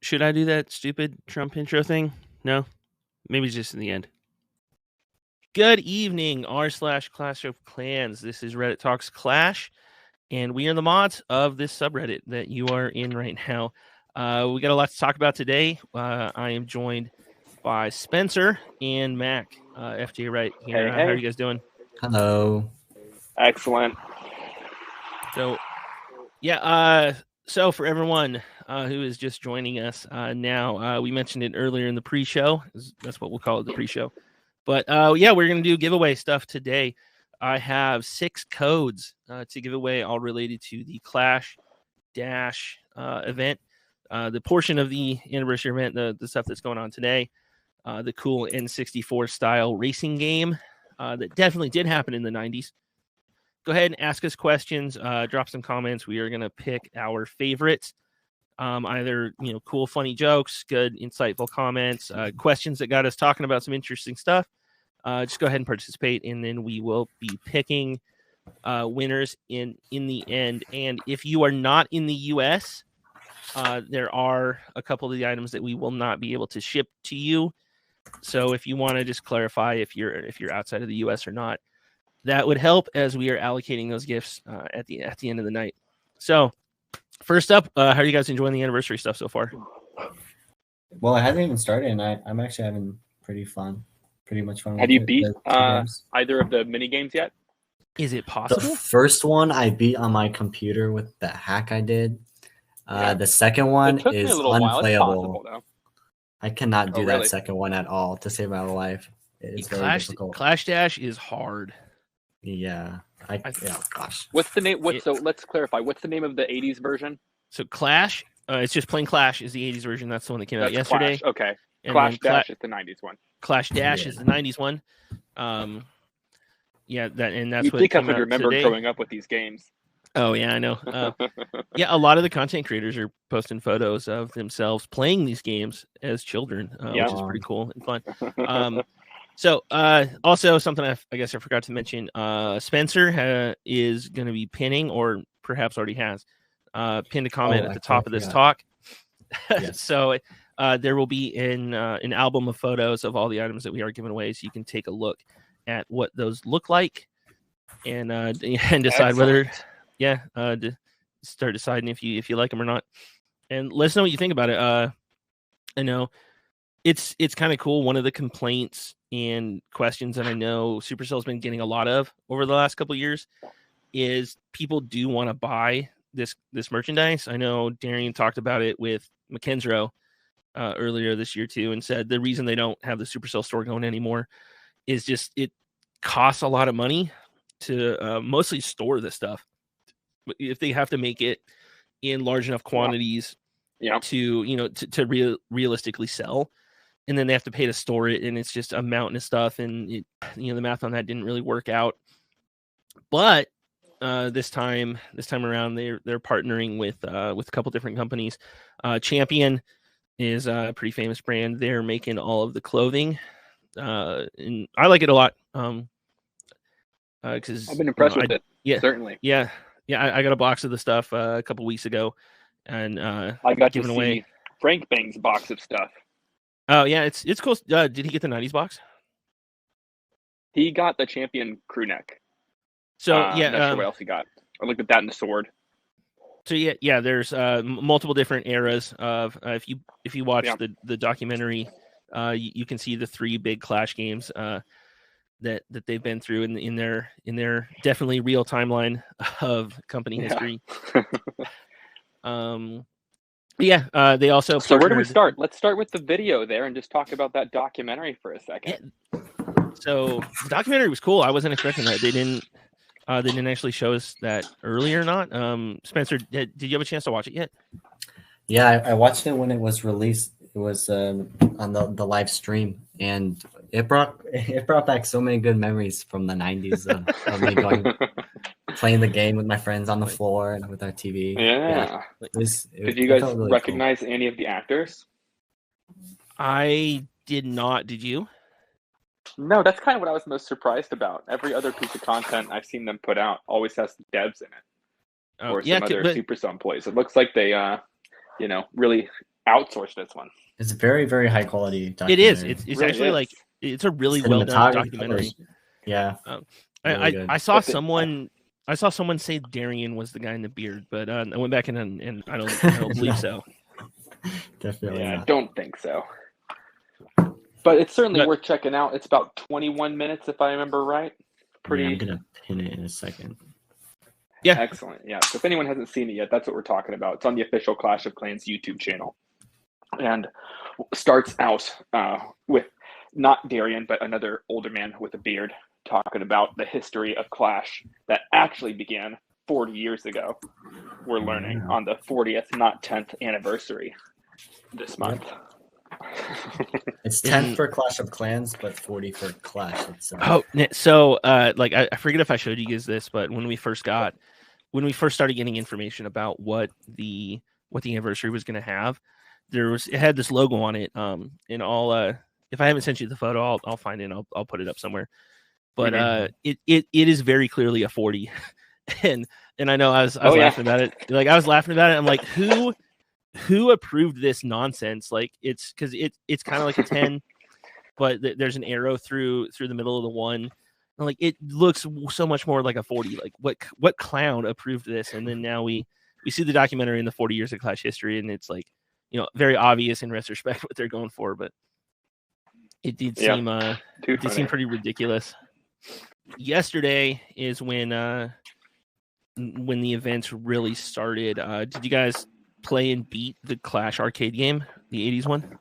Should I do that stupid Trump intro thing? No? Maybe just in the end. Good evening, r/Clash of Clans. This is Reddit Talks Clash, and we are the mods of this subreddit that you are in right now. We got a lot to talk about today. I am joined by Spencer and Mac. FJ right here. Hey. How are you guys doing? Hello. Excellent. So, yeah, so for everyone who is just joining us now, we mentioned it earlier in the pre-show. That's what we'll call it, the pre-show. But yeah, we're going to do giveaway stuff today. I have 6 codes to give away, all related to the Clash Dash event. The portion of the anniversary event, the stuff that's going on today, the cool N64 style racing game that definitely did happen in the 90s. Go ahead and ask us questions, drop some comments. We are going to pick our favorites. Either, cool, funny jokes, good, insightful comments, questions that got us talking about some interesting stuff. Just go ahead and participate, and then we will be picking winners in the end. And if you are not in the U.S., there are a couple of the items that we will not be able to ship to you. So if you want to just clarify if you're outside of the U.S. or not, that would help as we are allocating those gifts at the end of the night. So first up, how are you guys enjoying the anniversary stuff so far? Well, it hasn't even started, and I'm actually having pretty much fun. Have you beat either of the mini games yet? Is it possible? The first one I beat on my computer with the hack I did. The second one is unplayable. I cannot do that second one at all to save my life. It's very difficult. Clash Dash is hard. Yeah. Gosh. What's the name? So let's clarify. What's the name of the 80s version? So Clash, it's just plain Clash is the 80s version. That's the one that came out yesterday. Clash. Okay. Clash Dash is the 90s one. Clash Dash is the 90s one. Yeah, that's you what think I came would out remember today. growing up with these games. Oh yeah, I know. Yeah, a lot of the content creators are posting photos of themselves playing these games as children, which is pretty cool and fun. So also something I guess I forgot to mention, Spencer is going to be pinning, or perhaps already has, pinned a comment at the top of this talk. Yes. So there will be an album of photos of all the items that we are giving away, so you can take a look at what those look like and decide whether, to start deciding if you like them or not. And let us know what you think about it. I know it's kind of cool. One of the complaints and questions that I know Supercell's been getting a lot of over the last couple of years is people do want to buy this merchandise. I know Darian talked about it with McKenzie earlier this year too, and said the reason they don't have the Supercell store going anymore is just it costs a lot of money to mostly store this stuff. If they have to make it in large enough quantities to realistically sell, and then they have to pay to store it, and it's just a mountain of stuff, and the math on that didn't really work out. But this time around, they're partnering with a couple different companies. Champion is a pretty famous brand. They're making all of the clothing, and I like it a lot. Because I've been impressed with it. Yeah, certainly. Yeah. I got a box of the stuff a couple weeks ago, and I got to see away Frank Bang's box of stuff. Oh yeah, it's cool. Did he get the 90s box? He got the Champion crew neck. So I'm not sure what else he got. I looked at that in the sword. So yeah, there's multiple different eras of if you watch the documentary, you can see the 3 big Clash games that they've been through in their definitely real timeline of company history. They also So where do we start? Let's start with the video there and just talk about that documentary for a second. Yeah. So the documentary was cool. I wasn't expecting that. They didn't actually show us that earlier or not. Spencer, did you have a chance to watch it yet? Yeah, I watched it when it was released. It was on the live stream, and it brought back so many good memories from the 90s of me playing the game with my friends on the floor and with our TV. Yeah. Did you guys really recognize any of the actors? I did not. Did you? No, that's kind of what I was most surprised about. Every other piece of content I've seen them put out always has some devs in it, or some other Supercell employees. It looks like they, really outsourced this one. It's very, very high quality It documentary. is. It's Really actually is. like it's a really well done documentary. Yeah. I Really saw But the- someone say Darian was the guy in the beard, but I went back and I don't believe so. Definitely Yeah, I not. don't think so. But it's certainly But- worth checking out. It's about 21 minutes, if I remember right. Pretty Yeah, I'm gonna pin it in a second. Yeah. excellent. Yeah. So if anyone hasn't seen it yet, that's what we're talking about. It's on the official Clash of Clans YouTube channel, and starts out with not Darian, but another older man with a beard talking about the history of Clash that actually began 40 years ago. We're learning on the 40th, not 10th anniversary this month. It's 10 for Clash of Clans, but 40 for Clash itself. Oh, so like I forget if I showed you guys this, but when we first started getting information about what the anniversary was going to have, it had this logo on it. And I'll if I haven't sent you the photo, I'll find it. And I'll put it up somewhere. But it is very clearly a 40, and I know I was laughing about it. Like I was laughing about it. I'm like, who approved this nonsense? Like it's because it's kind of like a 10, but there's an arrow through the middle of the one. And like it looks so much more like a 40. Like what clown approved this? And then now we see the documentary in the 40 years of Clash history, and it's like, you know, very obvious in retrospect what they're going for, but it did seem pretty ridiculous. Yesterday is when the events really started. Did you guys play and beat the Clash arcade game, the 80s one?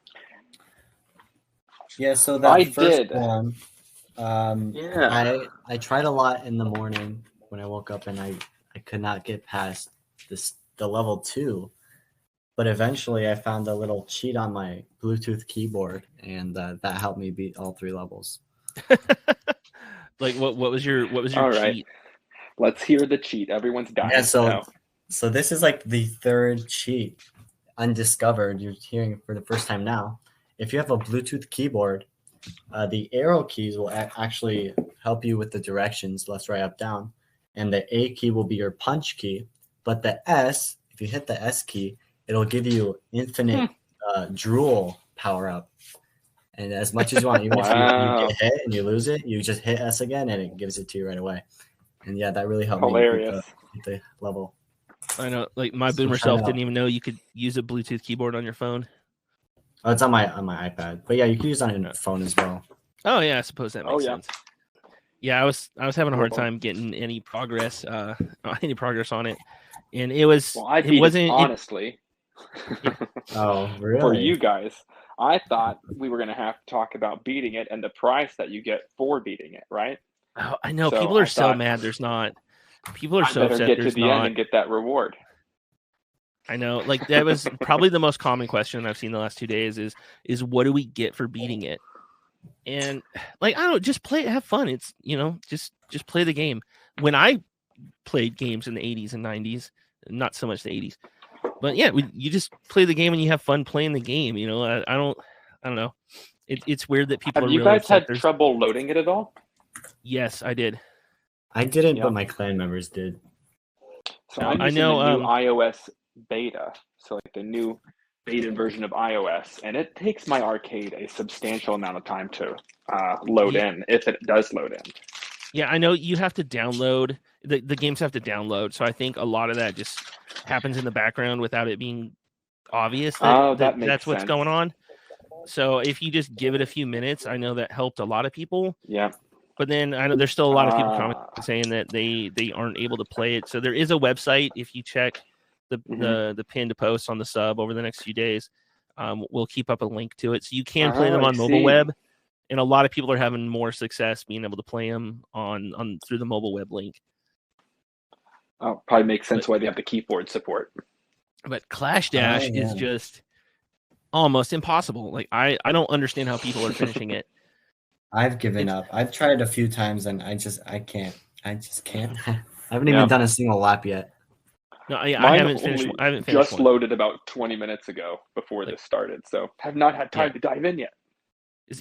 Yeah, so that first did. one, I tried a lot in the morning when I woke up, and I could not get past the level 2. But eventually I found a little cheat on my Bluetooth keyboard, and that helped me beat all 3 levels. Like what was your All cheat? right. Let's hear the cheat. Everyone's dying. Yeah, so this is like the 3rd cheat, undiscovered. You're hearing it for the first time now. If you have a Bluetooth keyboard, the arrow keys will actually help you with the directions, left, right, up, down. And the A key will be your punch key. But the S, if you hit the S key, it'll give you infinite drool power up. And as much as you want, even if you get hit and you lose it, you just hit S again and it gives it to you right away. And yeah, that really helped me beat the level. I know, like my boomer self didn't even know you could use a Bluetooth keyboard on your phone. Oh, it's on my iPad, but yeah, you can use it on your phone as well. Oh yeah, I suppose that makes sense. Yeah, I was having a hard time getting any progress on it, and it was. Well, it wasn't honestly. Oh, really? For you guys, I thought we were going to have to talk about beating it and the prize that you get for beating it, right? Oh, I know. So people are so mad there's not. People are so upset get there's to the not. end and get that reward. I know. Like that was probably the most common question I've seen the last 2 days is what do we get for beating it? And like I don't know, just play, have fun. It's just play the game. When I played games in the 80s and 90s, not so much the 80s. But yeah, you just play the game and you have fun playing the game. You know, I don't know. It's weird that people. Have are you really guys had trouble loading it at all? Yes, I did. I didn't, but my clan members did. So I'm using the new iOS beta, so like the new beta version of iOS, and it takes my arcade a substantial amount of time to load in, if it does load in. Yeah, I know you have to download the games have to download, so I think a lot of that just happens in the background without it being obvious that's what's going on. So if you just give it a few minutes, I know that helped a lot of people. Yeah. But then I know there's still a lot of people commenting saying that they aren't able to play it. So there is a website. If you check the pinned post on the sub over the next few days, we'll keep up a link to it. So you can play them on mobile web. And a lot of people are having more success being able to play them on through the mobile web link. Oh, probably makes sense why they have the keyboard support. But Clash Dash is just almost impossible. Like I don't understand how people are finishing it. I've given up. I've tried a few times and I can't. I haven't even done a single lap yet. No, I haven't finished. I haven't finished. Just loaded about 20 minutes ago before this started, so have not had time to dive in yet.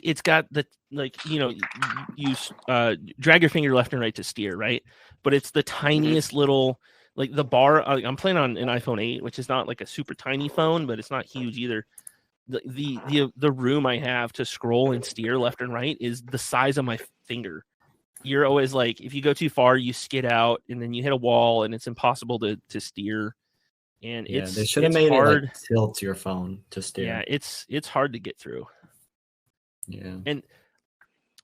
It's got the you drag your finger left and right to steer, right? But it's the tiniest little like the bar. I'm playing on an iPhone 8, which is not like a super tiny phone, but it's not huge either. The room I have to scroll and steer left and right is the size of my finger. You're always like, if you go too far, you skid out, and then you hit a wall, and it's impossible to steer. And they should have made hard. it like tilt your phone to steer. Yeah, it's hard to get through. Yeah, and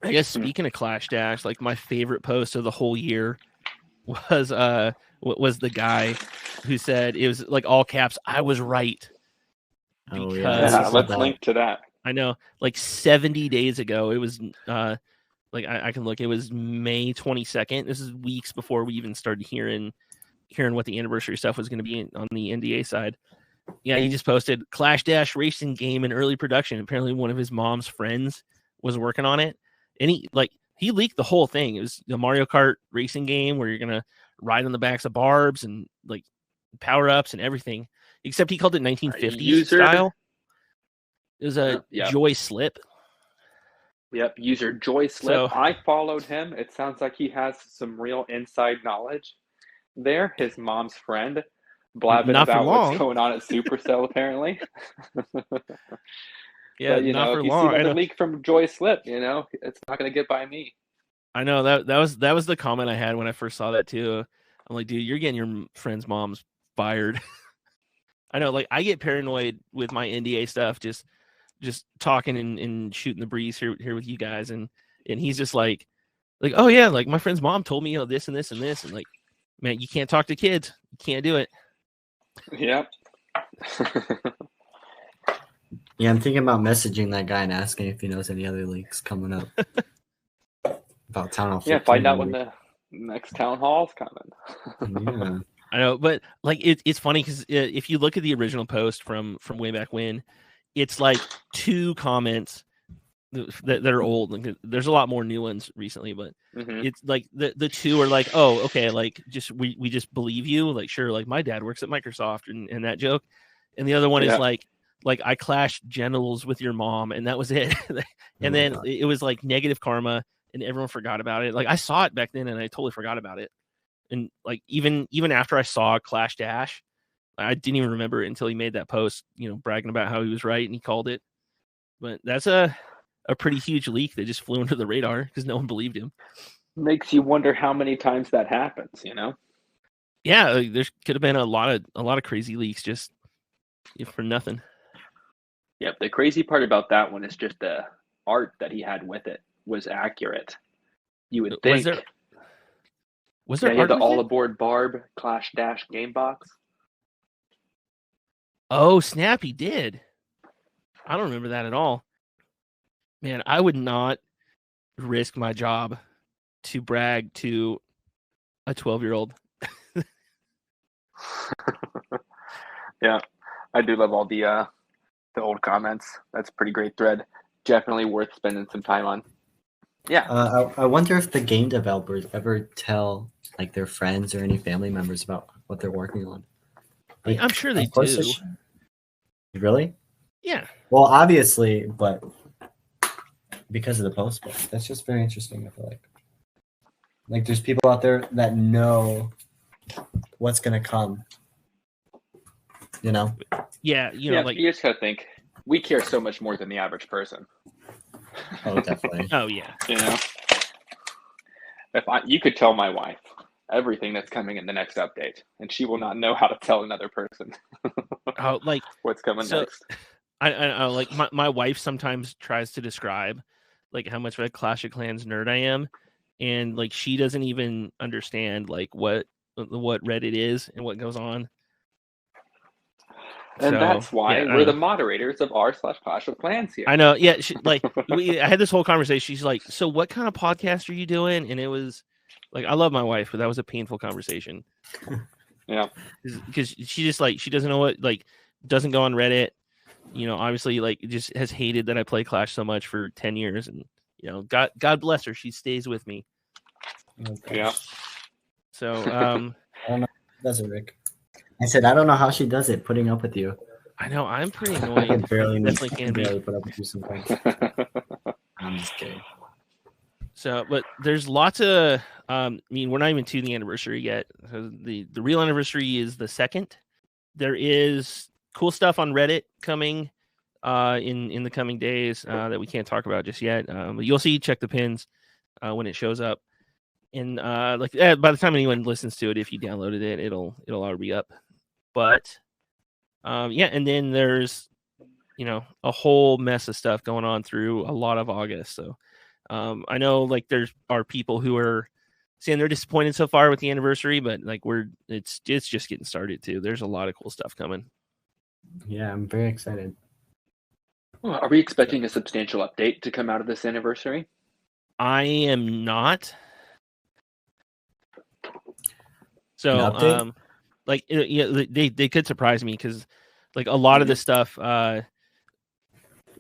I guess speaking of Clash Dash, like my favorite post of the whole year was the guy who said, it was like all caps, "I was right." Because let's link to that. I know, like 70 days ago, it was like I can look. It was May 22nd. This is weeks before we even started hearing what the anniversary stuff was going to be on the NDA side. Yeah, he just posted Clash Dash racing game in early production. Apparently, one of his mom's friends was working on it, and he leaked the whole thing. It was the Mario Kart racing game where you're gonna ride on the backs of barbs and like power ups and everything. Except he called it 1950s style. It was a Joy Slip. Yep, user Joy Slip. So, I followed him. It sounds like he has some real inside knowledge there. His mom's friend blabbing about what's going on at Supercell, apparently. Yeah, but, not for if you long. See another leak from Joy Slip, it's not going to get by me. I know that was the comment I had when I first saw that too. I'm like, dude, you're getting your friend's mom's fired. I know, like I get paranoid with my NDA stuff, just talking and shooting the breeze here with you guys, and he's just like, oh yeah, like my friend's mom told me this and this and this, and like, man, you can't talk to kids, you can't do it. Yep. Yeah, I'm thinking about messaging that guy and asking if he knows any other leaks coming up about Town Hall 15. Yeah, find out when the next Town Hall's coming. Yeah. I know, but like it's funny because if you look at the original post from way back when, it's like 2 comments that are old. Like, there's a lot more new ones recently, but it's like the 2 are like, oh, okay, like we just believe you, like sure, like my dad works at Microsoft and that joke, and the other one is like I clashed genitals with your mom, and that was it. And then it was like negative karma, and everyone forgot about it. Like I saw it back then, and I totally forgot about it. And like even after I saw Clash Dash, I didn't even remember it until he made that post, bragging about how he was right and he called it. But that's a pretty huge leak that just flew under the radar because no one believed him. Makes you wonder how many times that happens, Yeah, there could have been a lot of crazy leaks just for nothing. Yep, the crazy part about that one is just the art that he had with it was accurate. You would think. Was there the all aboard Barb Clash Dash game box? Oh, snap, he did. I don't remember that at all. Man, I would not risk my job to brag to a 12-year-old. Yeah, I do love all the old comments. That's a pretty great thread. Definitely worth spending some time on. Yeah. I wonder if the game developers ever tell like their friends or any family members about what they're working on. Like, I'm sure they do. Really? Yeah. Well, obviously, but because of the post, that's just very interesting. I feel like there's people out there that know what's gonna come. Yeah, like you just gotta think we care so much more than the average person. Oh, definitely. Oh yeah. If you could tell my wife everything that's coming in the next update, and she will not know how to tell another person. Oh, like what's coming next. I like my wife sometimes tries to describe like how much of a Clash of Clans nerd I am, and like she doesn't even understand like what Reddit is and what goes on. And that's why we're the moderators of r/Clash of Clans here. I know. Yeah. I had this whole conversation. She's like, so what kind of podcast are you doing? And it was like, I love my wife, but that was a painful conversation. Yeah. Because she just she doesn't know what, doesn't go on Reddit, obviously just has hated that I play Clash so much for 10 years. And, God bless her. She stays with me. Okay. Yeah. So, I don't know. Does it, Rick? I said, I don't know how she does it, putting up with you. I know, I'm pretty annoying. Definitely can barely put up with you sometimes. I'm just kidding. So, but there's lots of I mean, we're not even to the anniversary yet. So the real anniversary is the 2nd. There is cool stuff on Reddit coming in the coming days that we can't talk about just yet. But you'll see. Check the pins when it shows up. And by the time anyone listens to it, if you downloaded it, it'll already be up. But and then there's a whole mess of stuff going on through a lot of August. So I know like there are people who are saying they're disappointed so far with the anniversary, but like it's just getting started too. There's a lot of cool stuff coming. Yeah, I'm very excited. Well, are we expecting a substantial update to come out of this anniversary? I am not. So like they could surprise me because like a lot of this stuff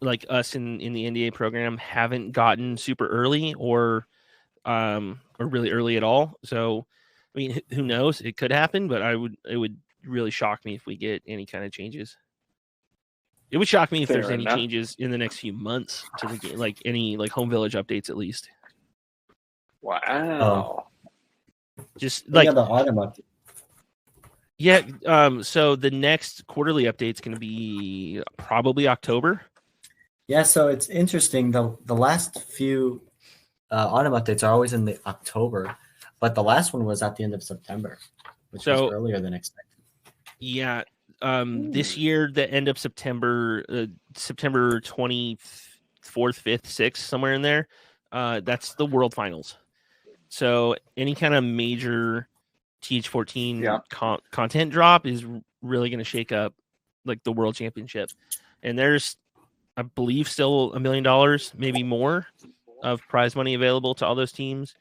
like us in the NDA program haven't gotten super early or really early at all. So I mean, who knows? It could happen, but it would really shock me if we get any kind of changes. It would shock me if there's any changes in the next few months to the game, like any like home village updates at least. Wow. Just like the autumn update. Yeah, so the next quarterly update's going to be probably October. Yeah, so it's interesting. The last few autumn updates are always in the October, but the last one was at the end of September, which was earlier than expected. Yeah, this year, the end of September, September 24th, 5th, 6th, somewhere in there, that's the World Finals. So any kind of major TH14 content drop is really going to shake up like the World Championship. And there's, I believe, still $1 million, maybe more, of prize money available to all those teams.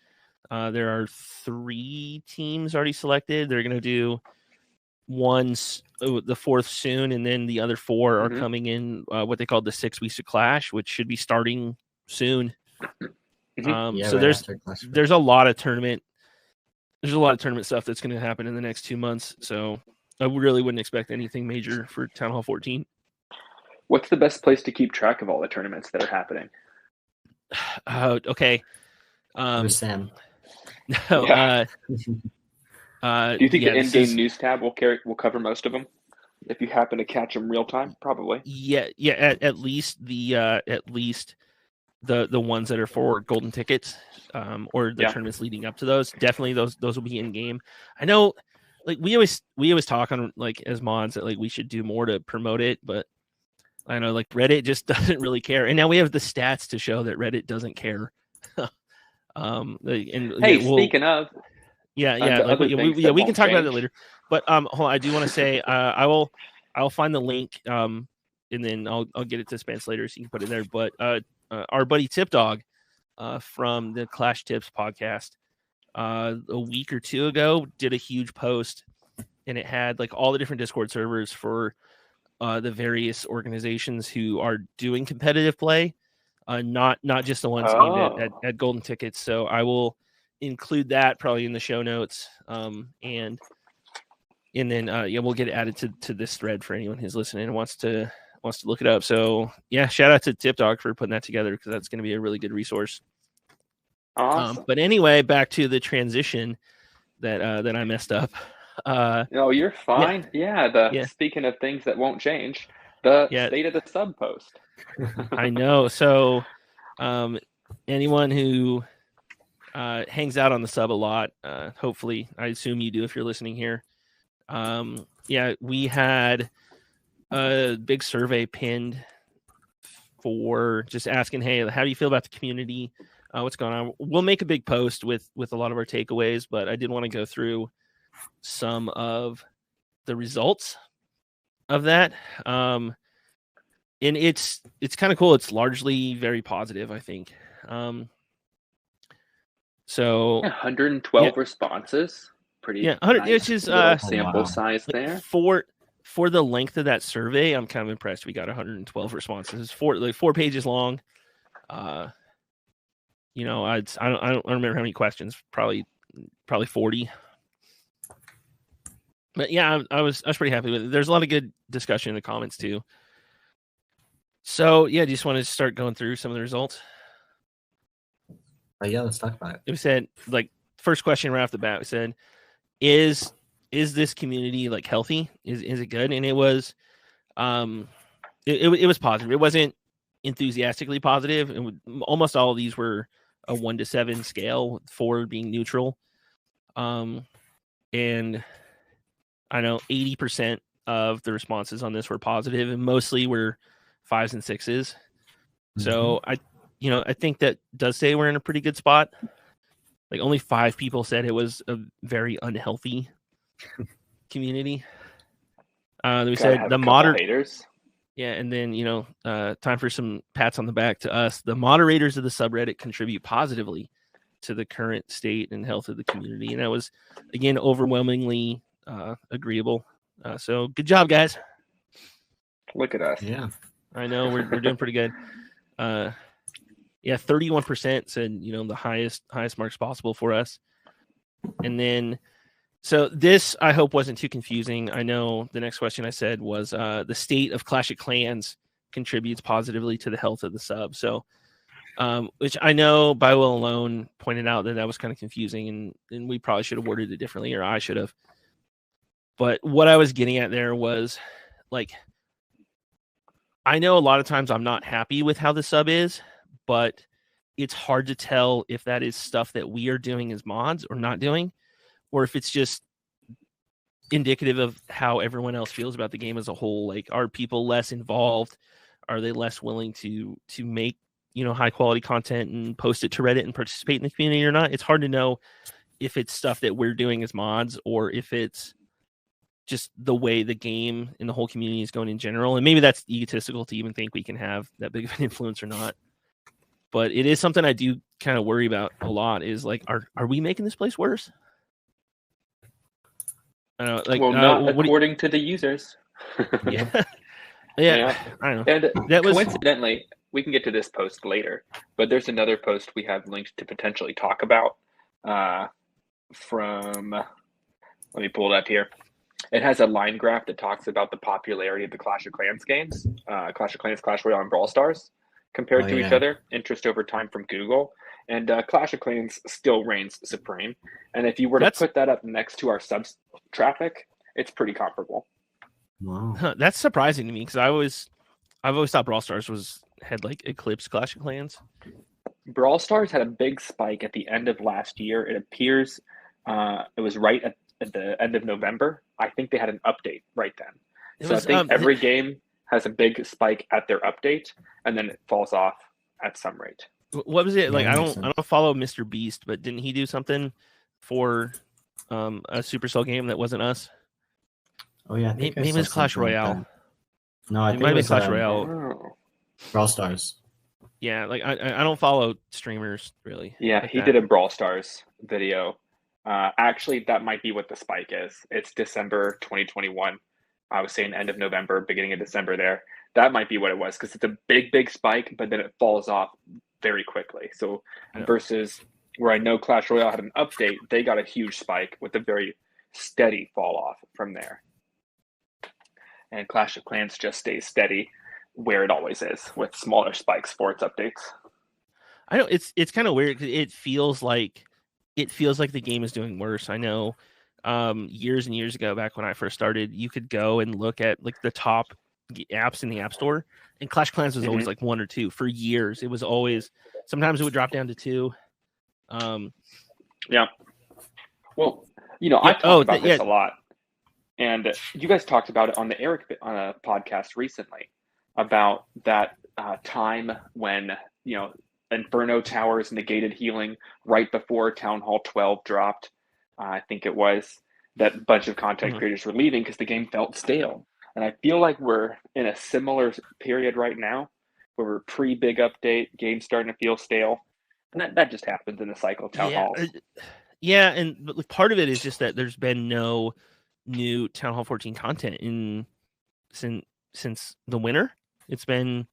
There are 3 teams already selected. They're going to do the 4th soon, and then the other 4 are coming in what they call the 6 weeks of Clash, which should be starting soon. So there's a lot of tournament. There's a lot of tournament stuff that's going to happen in the next 2 months. So I really wouldn't expect anything major for Town Hall 14. What's the best place to keep track of all the tournaments that are happening? Okay. Sam. No. Do you think the in-game news tab will cover most of them? If you happen to catch them real time, probably. Yeah. At least the ones that are for golden tickets, or the tournaments leading up to those. Definitely those will be in game. I know, like we always talk on like as mods that like we should do more to promote it, but I know like Reddit just doesn't really care. And now we have the stats to show that Reddit doesn't care. Speaking of. We can talk about it later. But hold on, I do want to say I'll find the link and then I'll get it to Spence later so you can put it there. But our buddy Tip Dog from the Clash Tips podcast a week or 2 ago did a huge post, and it had like all the different Discord servers for the various organizations who are doing competitive play, not just the ones aimed at golden tickets. So I will include that probably in the show notes, and then we'll get it added to this thread for anyone who's listening and wants to look it up. So yeah, shout out to Tip Dog for putting that together, because that's going to be a really good resource. Awesome. But anyway, back to the transition that I messed up. No, you're fine. Speaking of things that won't change, the state of the sub post. I know. So anyone who hangs out on the sub a lot, hopefully, I assume you do if you're listening here. We had a big survey pinned for just asking, hey, how do you feel about the community? What's going on? We'll make a big post with a lot of our takeaways, but I did want to go through some of the results of that. And it's kind of cool. It's largely very positive, I think. So 112 responses. Pretty 100, nice, which is sample size there. For the length of that survey, I'm kind of impressed. We got 112 responses. It's 4 pages long. I don't remember how many questions. Probably 40. But yeah, I was pretty happy with it. There's a lot of good discussion in the comments too. So yeah, just want to start going through some of the results. Yeah, let's talk about it. It said, like, first question right off the bat, we said, is this community like healthy? Is it good? And it was, it was positive. It wasn't enthusiastically positive. Almost all of these were a 1 to 7 scale, 4 being neutral. And I know 80% of the responses on this were positive, and mostly were 5s and 6s. So I think that does say we're in a pretty good spot. Like only 5 people said it was a very unhealthy community. We said the moderators. Yeah, and then time for some pats on the back to us. The moderators of the subreddit contribute positively to the current state and health of the community, and that was again overwhelmingly agreeable. So good job, guys. Look at us. Yeah, I know we're doing pretty good. 31% said the highest marks possible for us. And then so this I hope wasn't too confusing. I know the next question I said was the state of Clash of Clans contributes positively to the health of the sub. So which I know By Will Alone pointed out that was kind of confusing, and we probably should have worded it differently, or I should have. But what I was getting at there was, like, I know a lot of times I'm not happy with how the sub is, but it's hard to tell if that is stuff that we are doing as mods or not doing, or if it's just indicative of how everyone else feels about the game as a whole. Like, are people less involved? Are they less willing to make high quality content and post it to Reddit and participate in the community or not? It's hard to know if it's stuff that we're doing as mods or if it's just the way the game and the whole community is going in general. And maybe that's egotistical to even think we can have that big of an influence or not. But it is something I do kind of worry about a lot, is like, are we making this place worse? I don't know, like, well, not according to the users. Yeah. Yeah, I don't know. And that was coincidentally, we can get to this post later, but there's another post we have linked to potentially talk about from, let me pull it up here. It has a line graph that talks about the popularity of the Clash of Clans games, Clash of Clans, Clash Royale, and Brawl Stars compared to each other, interest over time from Google. And Clash of Clans still reigns supreme. And if you were to put that up next to our subs traffic, it's pretty comparable. Wow. Huh, that's surprising to me, because I've always thought Brawl Stars had like eclipsed Clash of Clans. Brawl Stars had a big spike at the end of last year. It appears it was right at the end of November. I think they had an update right then. I think every game has a big spike at their update, and then it falls off at some rate. What was it like? I don't follow Mr. Beast, but didn't he do something for a Supercell game that wasn't us? Oh yeah, maybe it was Clash Royale. Like no, I think it might be Clash Royale. Brawl Stars. Yeah, like I don't follow streamers really. Yeah, like he did a Brawl Stars video. Actually, that might be what the spike is. It's December 2021. I was saying end of November, beginning of December there. That might be what it was, because it's a big spike, but then it falls off very quickly. So versus where I know Clash Royale had an update, they got a huge spike with a very steady fall off from there. And Clash of Clans just stays steady where it always is, with smaller spikes for its updates. I know it's kind of weird, because it feels like the game is doing worse. I know years and years ago, back when I first started, you could go and look at like the top apps in the App Store, and Clash of Clans was always like 1 or 2 for years. It was always, sometimes it would drop down to 2. Yeah. Well, I talk about this a lot, and you guys talked about it on the Eric podcast recently about that time when Inferno Towers negated healing right before Town Hall 12 dropped. I think it was that bunch of content creators were leaving because the game felt stale. And I feel like we're in a similar period right now, where we're pre-big update, game's starting to feel stale. And that just happens in the cycle of Town Halls. Yeah, but part of it is just that there's been no new Town Hall 14 content since the winter. It's been,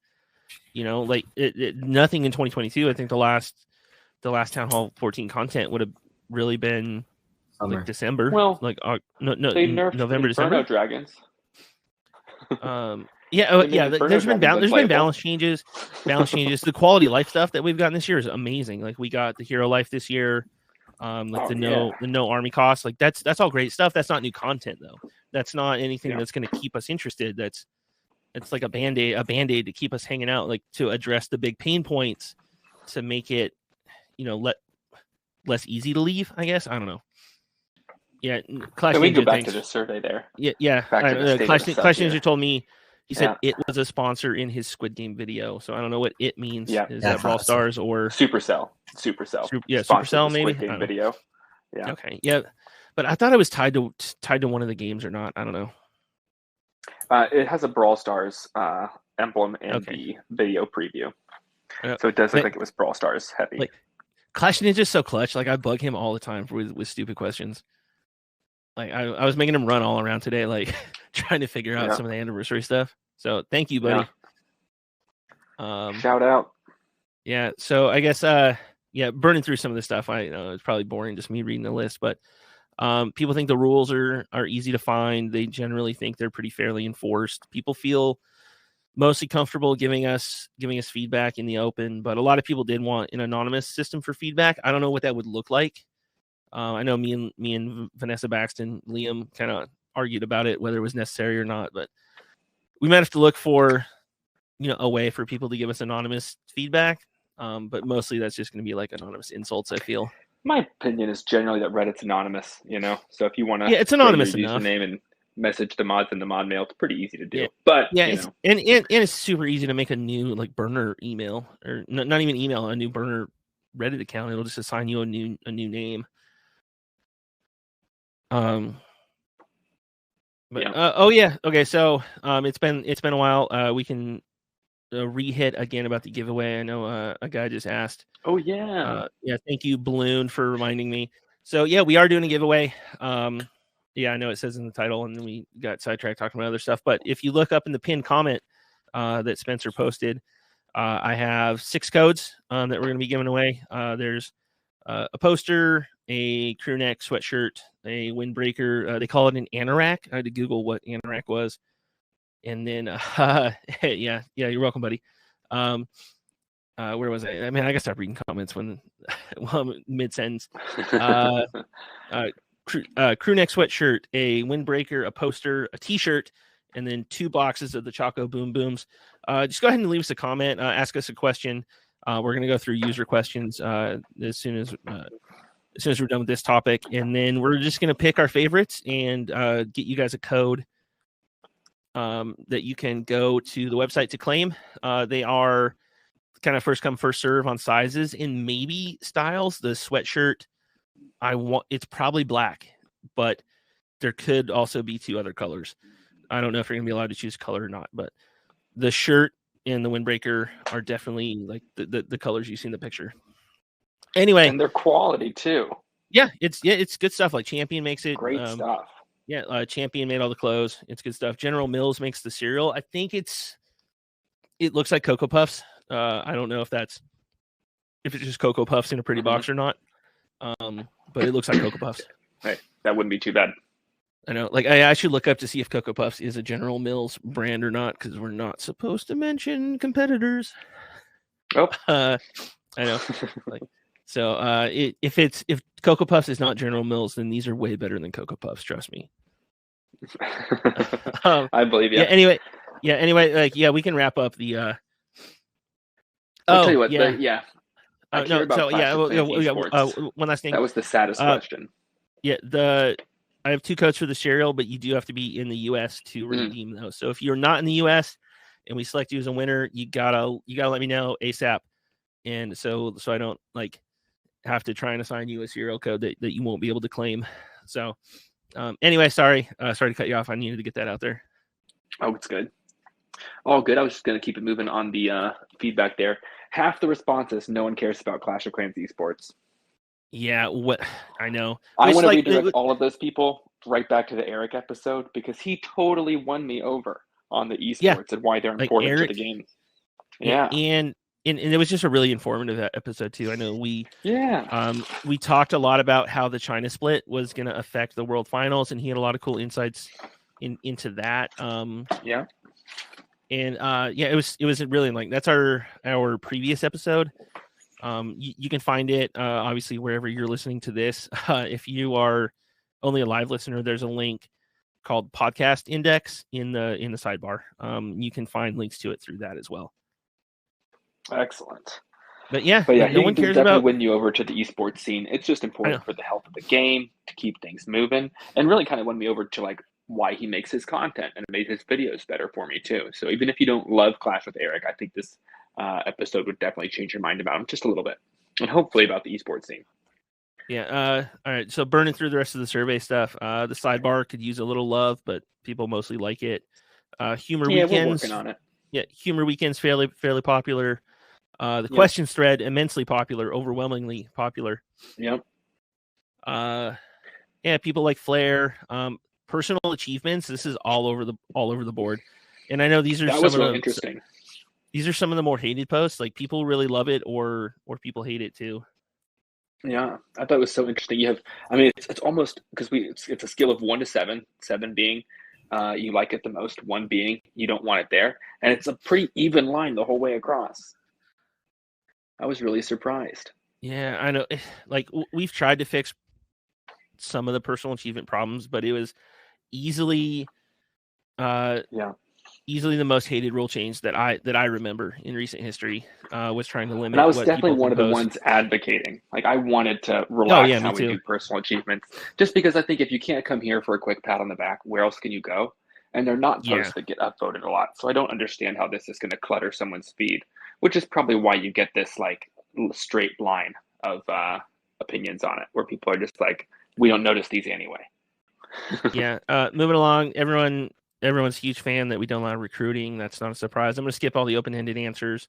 nothing in 2022. I think the last Town Hall 14 content would have really been Summer. Like December. Well, like they nerfed November, Inferno December. Dragons. There's been balance changes. The quality of life stuff that we've gotten this year is amazing. Like, we got the Hero Life this year. the no army costs. Like that's all great stuff. That's not new content though. That's not anything that's going to keep us interested. It's like a band-aid to keep us hanging out, like to address the big pain points, to make it, less easy to leave, I guess. I don't know. Yeah, Clash Can we go Ninja, back thanks. to the survey there? Yeah. Clash Ninja told me, he said it was a sponsor in his Squid Game video, so I don't know what it means. Yeah. Is that Brawl Stars or Supercell? Supercell maybe. Squid Game video. Yeah. Okay. Yeah, but I thought it was tied to one of the games or not. I don't know. It has a Brawl Stars emblem in the video preview, so it does look like it was Brawl Stars heavy. Like, Clash Ninja's so clutch. Like I bug him all the time with stupid questions. Like I was making him run all around today, like trying to figure out some of the anniversary stuff. So thank you, buddy. Shout out. Yeah. So I guess burning through some of this stuff. I know it's probably boring just me reading the list, but people think the rules are easy to find. They generally think they're pretty fairly enforced. People feel mostly comfortable giving us feedback in the open, but a lot of people did want an anonymous system for feedback. I don't know what that would look like. I know me and Vanessa Baxton, Liam kind of argued about it, whether it was necessary or not, but we might have to look for, a way for people to give us anonymous feedback. But mostly that's just going to be like anonymous insults, I feel. My opinion is generally that Reddit's anonymous, so if you want to it's anonymous enough. Username and message the mods in the mod mail, it's pretty easy to do. Yeah. But and it's super easy to make a new burner email, or not even email, a new burner Reddit account. It'll just assign you a new name. Okay, so it's been a while. We can re-hit again about the giveaway. I know a guy just asked. Oh yeah. Thank you, Balloon, for reminding me. So we are doing a giveaway. I know it says in the title, and then we got sidetracked talking about other stuff. But if you look up in the pinned comment that Spencer posted, I have 6 codes that we're going to be giving away. There's a poster, a crew neck sweatshirt, a windbreaker. They call it an anorak. I had to Google what anorak was. And then, you're welcome, buddy. Where was I? I mean, I gotta stop reading comments when mid-sentence. Crew neck sweatshirt, a windbreaker, a poster, a t-shirt, and then 2 boxes of the Choco Boom Booms. Just go ahead and leave us a comment, ask us a question. We're going to go through user questions as soon as we're done with this topic, and then we're just going to pick our favorites and get you guys a code that you can go to the website to claim. They are kind of first come first serve on sizes and maybe styles. The sweatshirt, it's probably black, but there could also be 2 other colors. I don't know if you're going to be allowed to choose color or not, but the shirt and the windbreaker are definitely like the colors you see in the picture. Anyway, and their quality too. Yeah, it's good stuff. Like Champion makes it great stuff. Yeah, Champion made all the clothes. It's good stuff. General Mills makes the cereal. I think it looks like Cocoa Puffs. I don't know if it's just Cocoa Puffs in a pretty box or not. But it looks like Cocoa Puffs. Hey, that wouldn't be too bad. I know. Like I should look up to see if Cocoa Puffs is a General Mills brand or not, because we're not supposed to mention competitors. Oh, I know. If Cocoa Puffs is not General Mills, then these are way better than Cocoa Puffs. Trust me. I believe you. Anyway, we can wrap up the. I'll tell you what. One last thing. That was the saddest question. I have 2 codes for the cereal, but you do have to be in the U.S. to redeem those. So if you're not in the U.S. and we select you as a winner, you gotta let me know ASAP, and so I don't have to try and assign you a cereal code that you won't be able to claim. So anyway, sorry to cut you off. I needed to get that out there. Oh, it's good. All good. I was just gonna keep it moving on the feedback there. Half the responses, no one cares about Clash of Clans esports. Yeah, what I know. I want to redirect all of those people right back to the Eric episode, because he totally won me over on the esports and why they're important to the game. Yeah, and it was just a really informative episode too. I know we talked a lot about how the China split was going to affect the World Finals, and he had a lot of cool insights into that. It was really that's our previous episode. You can find it obviously wherever you're listening to this. If you are only a live listener, there's a link called Podcast Index in the sidebar. You can find links to it through that as well. Excellent. But yeah, no one cares definitely about win you over to the esports scene. It's just important for the health of the game to keep things moving, and really kind of won me over to like why he makes his content and made his videos better for me too. So even if you don't love Clash with Eric, I think this episode would definitely change your mind about him just a little bit, and hopefully about the esports scene. Yeah. All right. So burning through the rest of the survey stuff, the sidebar could use a little love, but people mostly like it. Humor weekends. We're working on it. Yeah, humor weekends fairly popular. The questions thread immensely popular, overwhelmingly popular. Yep. Yeah, people like Flair. Personal achievements. This is all over the board, and I know these are interesting. These are some of the more hated posts. Like people really love it, or people hate it too. Yeah, I thought it was so interesting. You have, I mean, it's almost because it's a scale of 1 to 7. 7 being you like it the most, 1 being you don't want it there, and it's a pretty even line the whole way across. I was really surprised. Yeah, I know. Like we've tried to fix some of the personal achievement problems, but it was easily the most hated rule change that I remember in recent history. Was trying to limit. And I was definitely one of the ones advocating. Like I wanted to relax how we do personal achievements, just because I think if you can't come here for a quick pat on the back, where else can you go? And they're not posts that get upvoted a lot, so I don't understand how this is going to clutter someone's feed, which is probably why you get this like straight line of opinions on it, where people are just like, we don't notice these anyway. Yeah. Moving along, everyone's a huge fan that we don't allow recruiting. That's not a surprise. I'm going to skip all the open-ended answers.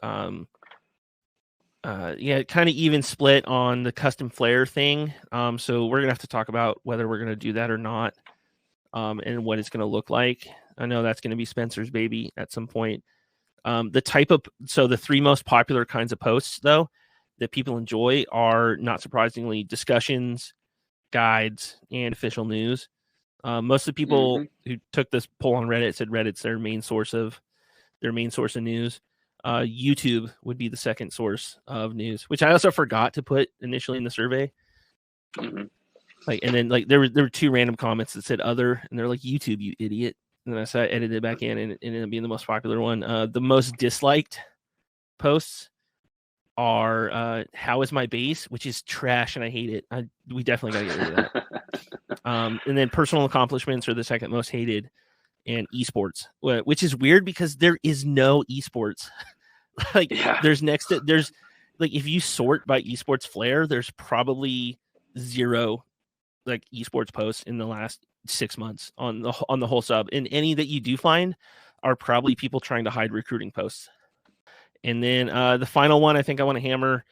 Kind of even split on the custom Flair thing. So we're going to have to talk about whether we're going to do that or not, and what it's going to look like. I know that's going to be Spencer's baby at some point. The 3 most popular kinds of posts, though, that people enjoy are, not surprisingly, discussions, guides, and official news. Most of the people who took this poll on Reddit said Reddit's their main source of news. YouTube would be the second source of news, which I also forgot to put initially in the survey. Like, and then like there were 2 random comments that said other, and they're like, YouTube, you idiot. And then I edited it back in, and it ended up being the most popular one. The most disliked posts are how is my base, which is trash, and I hate it. We definitely got to get rid of that. And then personal accomplishments are the second most hated, and esports, which is weird because there is no esports. There's like if you sort by esports Flair, there's probably 0 like esports posts in the last 6 months on the whole sub, and any that you do find are probably people trying to hide recruiting posts. And then the final one I think I want to hammer,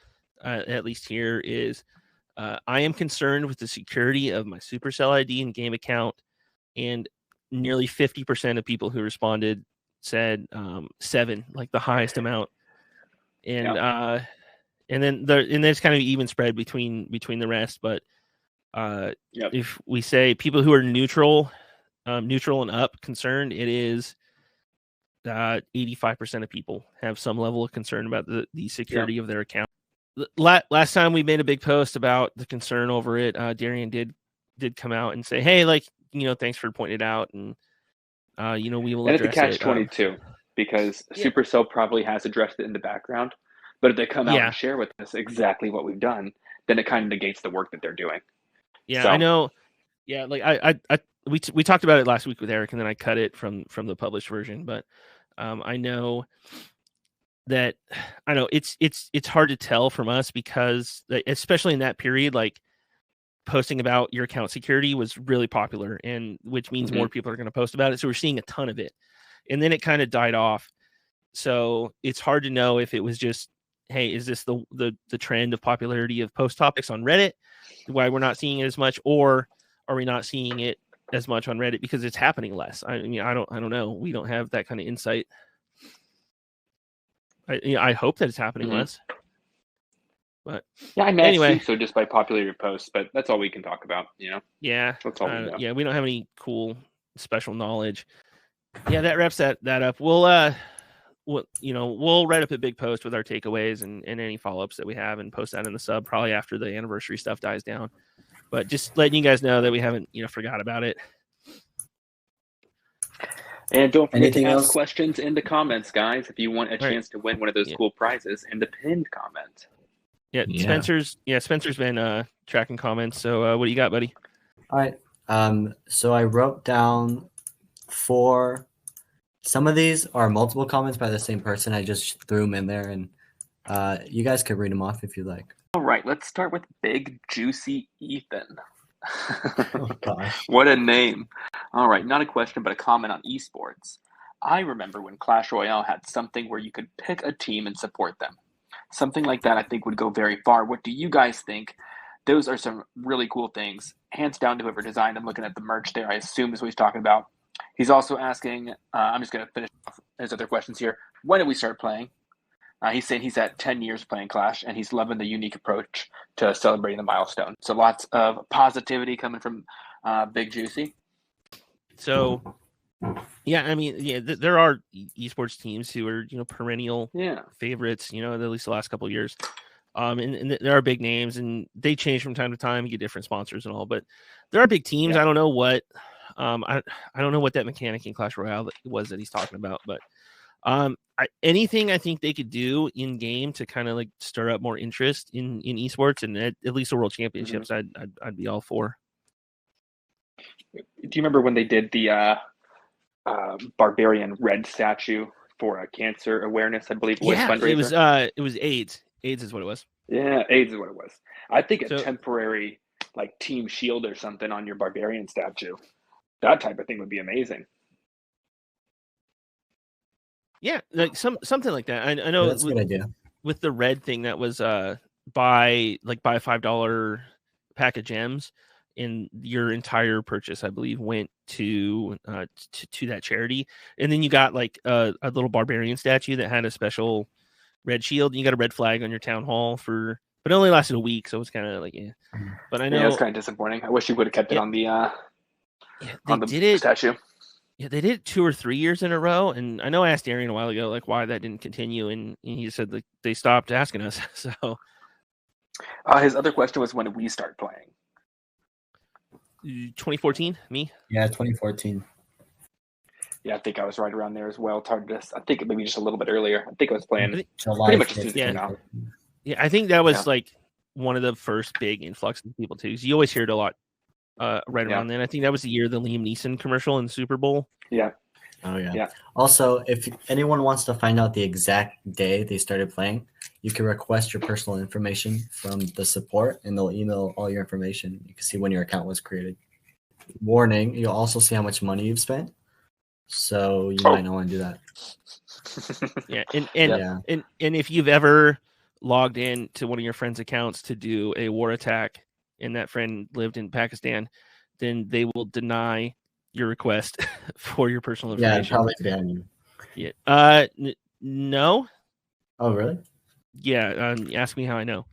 at least here, is I am concerned with the security of my Supercell ID and game account, and nearly 50% of people who responded said 7, like the highest amount. And then there's kind of even spread between the rest, but if we say people who are neutral and up concerned, it is 85% of people have some level of concern about the security of their account. Last time we made a big post about the concern over it, Darian did come out and say, hey, like, thanks for pointing it out, and we will address it. And it's a catch-22 because Supercell probably has addressed it in the background, but if they come out and share with us exactly what we've done, then it kind of negates the work that they're doing. Yeah, so. I know. Yeah, like we talked about it last week with Eric, and then I cut it from the published version. But I know it's hard to tell from us because, especially in that period, like posting about your account security was really popular, and which means more people are going to post about it. So we're seeing a ton of it, and then it kind of died off. So it's hard to know if it was just, hey, is this the trend of popularity of post topics on Reddit, why we're not seeing it as much, or are we not seeing it as much on Reddit because it's happening less? I mean, I don't know. We don't have that kind of insight. I hope that it's happening less. But I mean, anyway, so just by popularity of posts, but that's all we can talk about, Yeah, that's all we know. Yeah, we don't have any cool special knowledge. Yeah, that wraps that up. We'll we'll write up a big post with our takeaways and any follow-ups that we have and post that in the sub probably after the anniversary stuff dies down. But just letting you guys know that we haven't, forgot about it. And don't forget to ask questions in the comments, guys, if you want a chance to win one of those cool prizes in the pinned comment. Yeah, Spencer's been tracking comments. So what do you got, buddy? All right. So I wrote down 4. Some of these are multiple comments by the same person. I just threw them in there, and you guys can read them off if you like. All right, let's start with Big Juicy Ethan. Oh, gosh. What a name. All right, not a question, but a comment on esports. I remember when Clash Royale had something where you could pick a team and support them. Something like that I think would go very far. What do you guys think? Those are some really cool things. Hands down to whoever designed them. Looking at the merch there, I assume is what he's talking about. He's also asking, I'm just going to finish off his other questions here. When did we start playing? He's saying he's at 10 years playing Clash, and he's loving the unique approach to celebrating the milestone. So lots of positivity coming from Big Juicy. So, there are esports teams who are, perennial favorites, at least the last couple of years. And there are big names, and they change from time to time. You get different sponsors and all, but there are big teams. I don't know what I don't know what that mechanic in Clash Royale was that he's talking about, but anything I think they could do in game to kind of like stir up more interest in esports and at least the World Championships, I'd be all for. Do you remember when they did the Barbarian red statue for cancer awareness? I believe it was fundraiser. It was AIDS. AIDS is what it was. Yeah, AIDS is what it was. I think a temporary like team shield or something on your Barbarian statue. That type of thing would be amazing. Yeah, like something like that. I know that's a good idea. With the red thing that was buy a $5 pack of gems, and your entire purchase, I believe, went to that charity. And then you got like a little Barbarian statue that had a special red shield. And you got a red flag on your town hall but it only lasted a week, so it was kind of like But I know it's kind of disappointing. I wish you would have kept it on the statue. Yeah, they did it 2 or 3 years in a row, and I know I asked Arian a while ago like why that didn't continue, and he said like they stopped asking us. So his other question was, when did we start playing? 2014, me? Yeah, 2014. Yeah, I think I was right around there as well. It's hard to I think maybe just a little bit earlier. I think I was playing July pretty much as soon as now. Yeah, I think that was like one of the first big influx of people too. Because you always hear it a lot around then. I think that was the year the Liam Neeson commercial in the Super Bowl. Yeah. Oh yeah. Also, if anyone wants to find out the exact day they started playing, you can request your personal information from the support, and they'll email all your information. You can see when your account was created. Warning: you'll also see how much money you've spent, so you might not want to do that. Yeah, and if you've ever logged in to one of your friends' accounts to do a war attack, and that friend lived in Pakistan, then they will deny your request for your personal information. Yeah, probably ban you. Yeah. No. Oh, really? Yeah. Ask me how I know.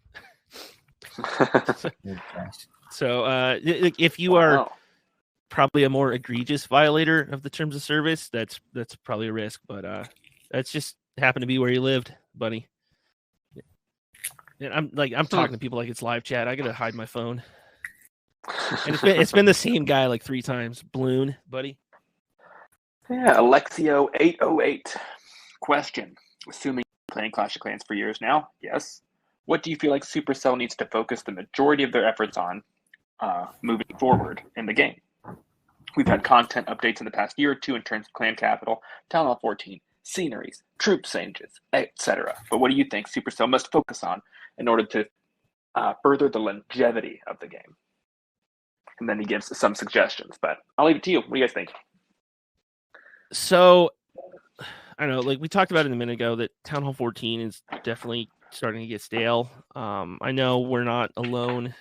So, if you are probably a more egregious violator of the terms of service, that's probably a risk. But that's just happened to be where you lived, buddy. And I'm talking to people like it's live chat. I gotta hide my phone. And it's been the same guy like 3 times. Bloon, buddy. Yeah, Alexio808. Question. Assuming you're playing Clash of Clans for years now, yes. What do you feel like Supercell needs to focus the majority of their efforts on moving forward in the game? We've had content updates in the past year or two in terms of Clan Capital, Town Hall 14, sceneries, troop changes, etc. But what do you think Supercell must focus on in order to further the longevity of the game? And then he gives some suggestions, but I'll leave it to you. What do you guys think? So, I don't know, like we talked about it a minute ago, that Town Hall 14 is definitely starting to get stale. I know we're not alone,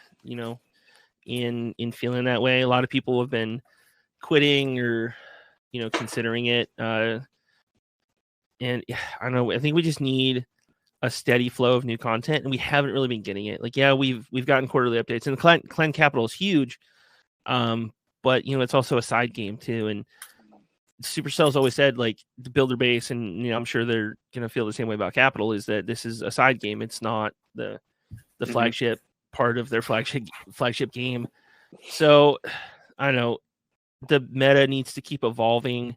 in feeling that way. A lot of people have been quitting or, considering it. And I don't know, I think we just need a steady flow of new content, and we haven't really been getting it. Like, yeah, we've gotten quarterly updates, and the Clan Capital is huge. But it's also a side game too, and Supercell's always said, like, the builder base, and I'm sure they're gonna feel the same way about Capital, is that this is a side game. It's not the flagship part of their flagship game. So I don't know. The meta needs to keep evolving.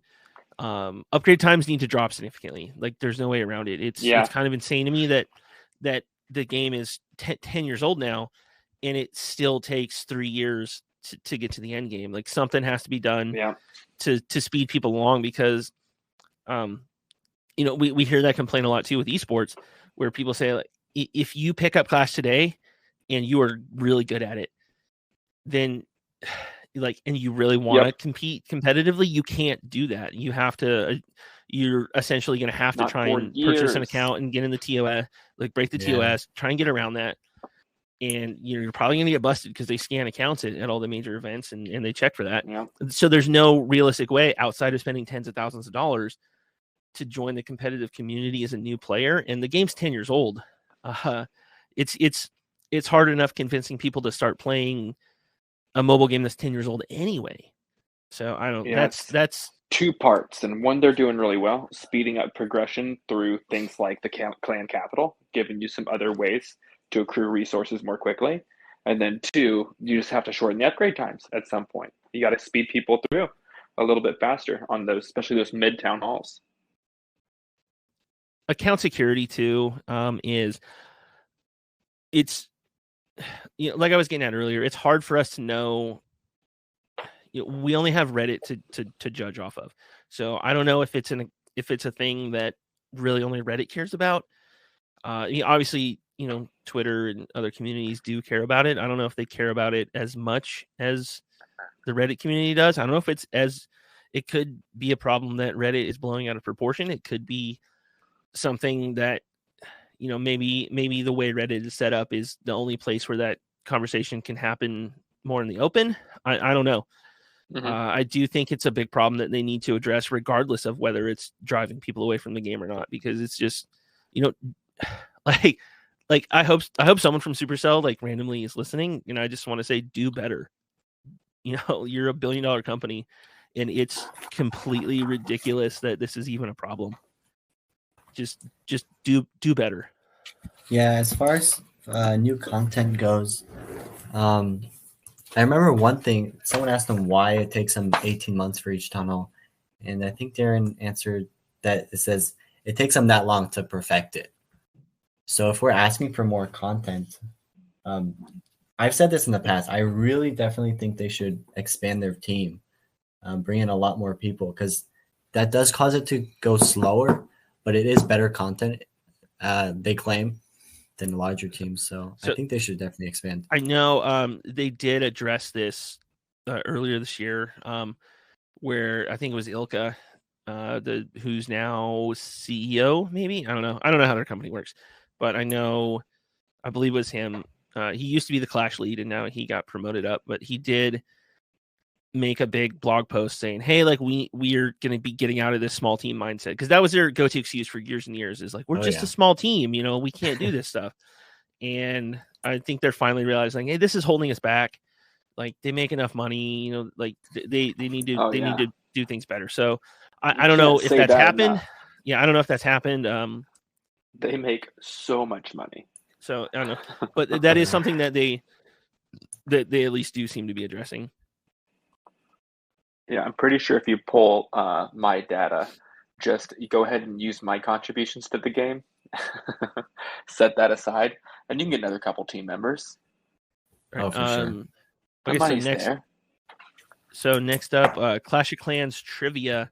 Upgrade times need to drop significantly. Like, there's no way around it. It's kind of insane to me that the game is 10 years old now, and it still takes 3 years to get to the end game. Like, something has to be done to speed people along, because we hear that complaint a lot too with esports, where people say, like, if you pick up Clash today and you are really good at it, then and you really want to compete competitively, you can't do that. You have to, you're essentially going to have to try and purchase an account and get in the TOS, like break the TOS, try and get around that. And you're probably going to get busted because they scan accounts at all the major events and they check for that. Yeah. So there's no realistic way outside of spending tens of thousands of dollars to join the competitive community as a new player. And the game's 10 years old. It's hard enough convincing people to start playing a mobile game that's 10 years old anyway. So I don't. That's two parts, and one, they're doing really well, speeding up progression through things like the clan capital, giving you some other ways to accrue resources more quickly. And then two, you just have to shorten the upgrade times at some point. You got to speed people through a little bit faster on those, especially those mid-town halls. Account security too it's like I was getting at earlier, it's hard for us to know. We only have Reddit to judge off of. So I don't know if it's a thing that really only Reddit cares about. Obviously, Twitter and other communities do care about it. I don't know if they care about it as much as the Reddit community does. I don't know if it could be a problem that Reddit is blowing out of proportion. It could be something that, maybe the way Reddit is set up is the only place where that conversation can happen more in the open. I don't know. Mm-hmm. I do think it's a big problem that they need to address, regardless of whether it's driving people away from the game or not, because it's just, like I hope someone from Supercell like randomly is listening, and I just want to say, do better. You're a $1 billion company, and it's completely ridiculous that this is even a problem. Just do better. Yeah, as far as new content goes, I remember one thing. Someone asked them why it takes them 18 months for each tunnel, and I think Darren answered that it says it takes them that long to perfect it. So if we're asking for more content, I've said this in the past, I really definitely think they should expand their team, bring in a lot more people, because that does cause it to go slower, but it is better content, they claim, than larger teams. So I think they should definitely expand. I know they did address this earlier this year, where I think it was Ilka, who's now CEO, maybe. I don't know how their company works, but I believe it was him. He used to be the Clash lead, and now he got promoted up. But he did make a big blog post saying, "Hey, like we are going to be getting out of this small team mindset," because that was their go-to excuse for years and years. Is like, we're just a small team, we can't do this stuff. And I think they're finally realizing, hey, this is holding us back. Like, they make enough money, like they need to need to do things better. So I don't know if that's happened. Enough. Yeah, I don't know if that's happened. They make so much money. So I don't know, but that is something that they at least do seem to be addressing. Yeah, I'm pretty sure if you pull my data, just you go ahead and use my contributions to the game, set that aside, and you can get another couple team members. Oh, for sure. Okay, so next up, Clash of Clans trivia.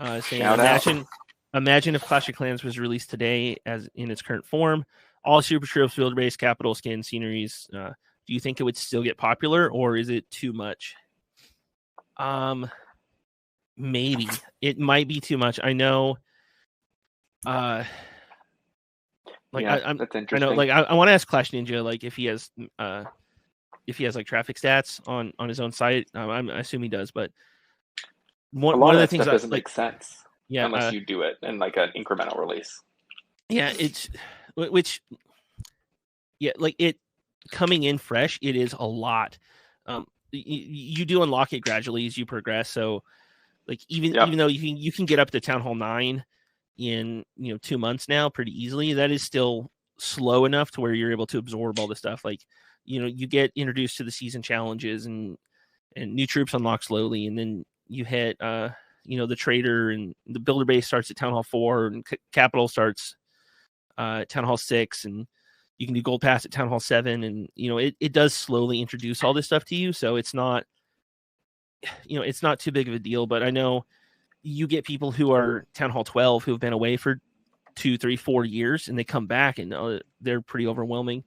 Saying, imagine if Clash of Clans was released today as in its current form, all super tropes, field base, capital, skin, sceneries. Do you think it would still get popular, or is it too much? Maybe it might be too much. I know. That's interesting. I know. Like, I want to ask Clash Ninja, like, if he has like traffic stats on his own site. I assume he does, but one of the things that doesn't make sense. Yeah, unless you do it in like an incremental release. Yeah, like it coming in fresh, it is a lot. You do unlock it gradually as you progress. So Like even though you can get up to Town Hall 9 in 2 months now pretty easily, that is still slow enough to where you're able to absorb all the stuff. Like you get introduced to the season challenges and new troops unlock slowly, and then you hit the trader, and the builder base starts at Town Hall 4, and capital starts at Town Hall 6, and you can do gold pass at Town Hall 7, and it does slowly introduce all this stuff to you, so it's not it's not too big of a deal. But I know you get people who are Town Hall 12 who have been away for 2, 3, 4 years, and they come back and they're pretty overwhelming.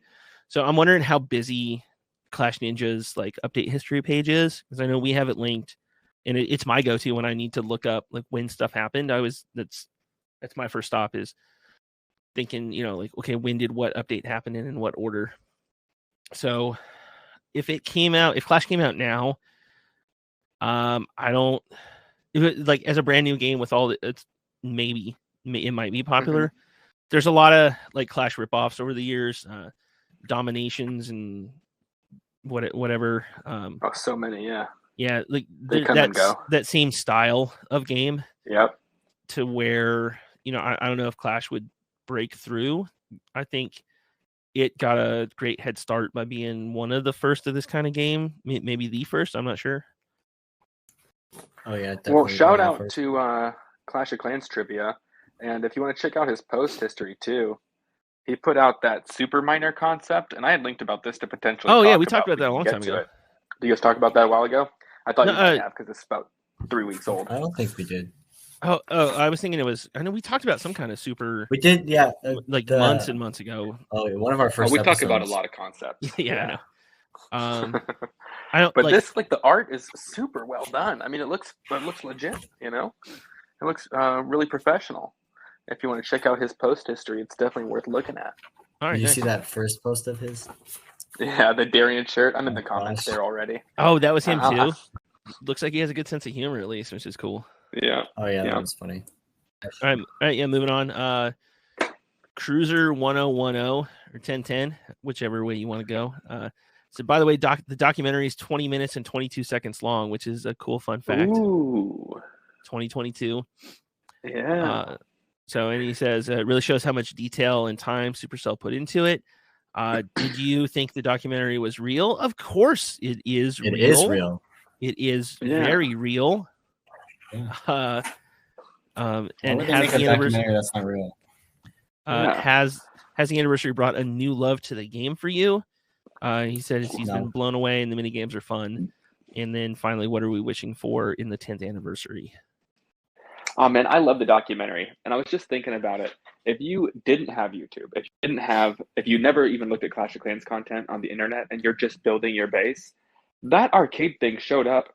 So I'm wondering how busy Clash Ninja's like update history page is, because I know we have it linked, and it's my go-to when I need to look up like when stuff happened. That's my first stop, is thinking, like, okay, when did what update happen and in what order? So if Clash came out now, like as a brand new game with all it's it might be popular. Mm-hmm. There's a lot of like Clash ripoffs over the years, dominations and whatever. So many, yeah. Yeah, like they come and go. That same style of game. Yep. To where I don't know if Clash would break through. I think it got a great head start by being one of the first of this kind of game, maybe the first. I'm not sure. Oh yeah, definitely. Well, shout out to Clash of Clans trivia, and if you want to check out his post history too, he put out that super miner concept, and I had linked about this to potentially. Oh yeah, we talked about that a long time ago. Did you guys talk about that a while ago? I thought you might have, because it's about 3 weeks old. I don't think we did. Oh, I was thinking it was. I know we talked about some kind of super. We did, yeah, months and months ago. Oh, one of our first. We talk about a lot of concepts. Yeah. I know. I don't. But this, the art is super well done. I mean, it looks legit. It looks really professional. If you want to check out his post history, it's definitely worth looking at. All right, did you see that first post of his? Yeah, the Darian shirt. I'm in the comments there already. Oh, that was him too. Looks like he has a good sense of humor, at least, which is cool. Yeah. Oh yeah, that was funny. All right. Yeah, moving on. Cruiser 1010 or 1010, whichever way you want to go. So, by the way, the documentary is 20 minutes and 22 seconds long, which is a cool fun fact. Ooh. 2022. Yeah. And he says it really shows how much detail and time Supercell put into it. Did you think the documentary was real? Of course, it is real. It is real. It is very real. Yeah. And has the anniversary that's not real. Has the anniversary brought a new love to the game for you? He said he's been blown away, and the mini games are fun. And then finally, what are we wishing for in the 10th anniversary? Oh man, I love the documentary, and I was just thinking about it. If you didn't have YouTube, if you never even looked at Clash of Clans content on the internet, and you're just building your base, that arcade thing showed up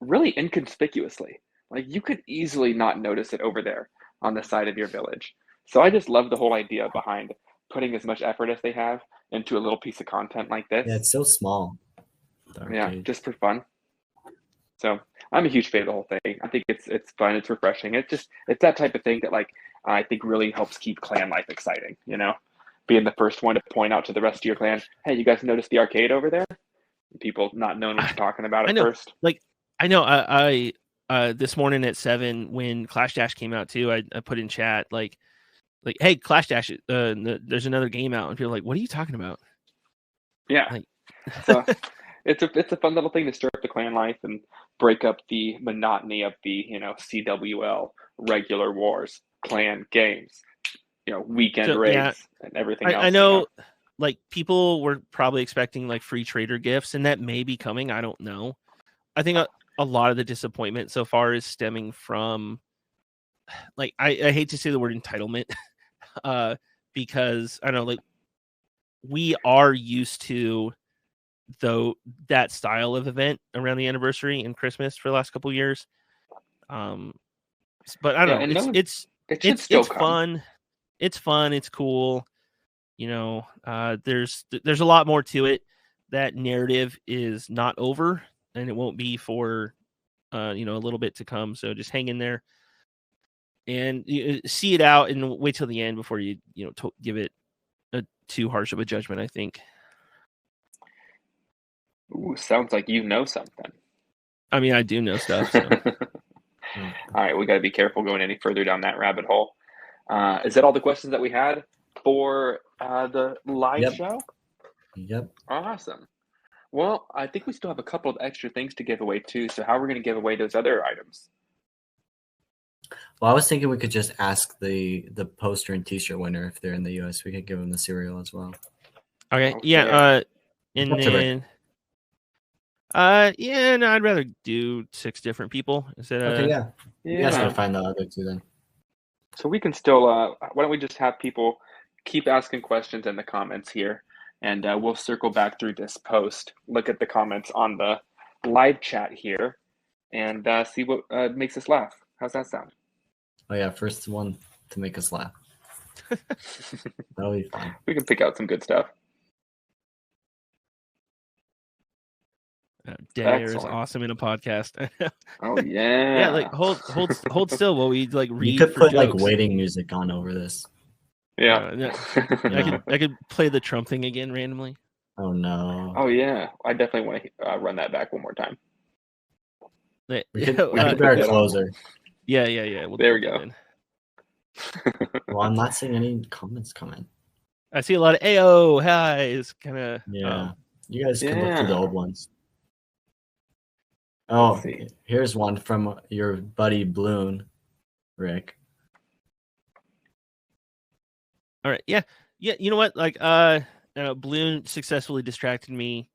really inconspicuously. Like, you could easily not notice it over there on the side of your village. So I just love the whole idea behind putting as much effort as they have into a little piece of content like this. Yeah, it's so small. Yeah, just for fun. So I'm a huge fan of the whole thing. I think it's fun, it's refreshing. It's that type of thing that, like, I think really helps keep clan life exciting, being the first one to point out to the rest of your clan, hey, you guys notice the arcade over there? People not knowing what you're talking about at first. Like, I know I this morning at 7 when Clash Dash came out too, I put in chat like, hey, Clash Dash, there's another game out, and people are like, what are you talking about? Yeah. Like, so it's a fun little thing to stir up the clan life and break up the monotony of the CWL regular wars, clan games, weekend raids and everything else. I know, like, people were probably expecting like free trader gifts, and that may be coming. I don't know. I think a lot of the disappointment so far is stemming from, like, I hate to say the word entitlement, because I know, like, we are used to that style of event around the anniversary and Christmas for the last couple of years. But I don't know. It's fun. It's fun. It's cool. There's a lot more to it. That narrative is not over, and it won't be for a little bit to come. So just hang in there and see it out, and wait till the end before you give it too harsh of a judgment, I think. Ooh, sounds like you know something. I mean, I do know stuff. So. All right, we got to be careful going any further down that rabbit hole. Is that all the questions that we had for the live show? Yep. Awesome. Well, I think we still have a couple of extra things to give away too. So how are we going to give away those other items? Well, I was thinking we could just ask the poster and T-shirt winner if they're in the U.S. We could give them the cereal as well. Okay. Yeah. And then. No, I'd rather do 6 different people instead of. Okay. Yeah. You guys gotta find the other 2 then. So we can still. Why don't we just have people keep asking questions in the comments here, and we'll circle back through this post, look at the comments on the live chat here, and see what makes us laugh. How's that sound? Oh yeah, first one to make us laugh. That'll be fun. We can pick out some good stuff. Dead air is awesome in a podcast. Oh yeah. Yeah, like hold still while we like read. You could put jokes. like waiting music on over this. Yeah. I could play the Trump thing again randomly. Oh no. Oh yeah, I definitely want to run that back one more time. We could be our closer. Yeah. There we go. Well, I'm not seeing any comments come in. I see a lot of "Ayo, hi." It's kind of you guys can look for the old ones. Oh, here's one from your buddy Bloon, Rick. All right, yeah. You know what? Like, Bloon successfully distracted me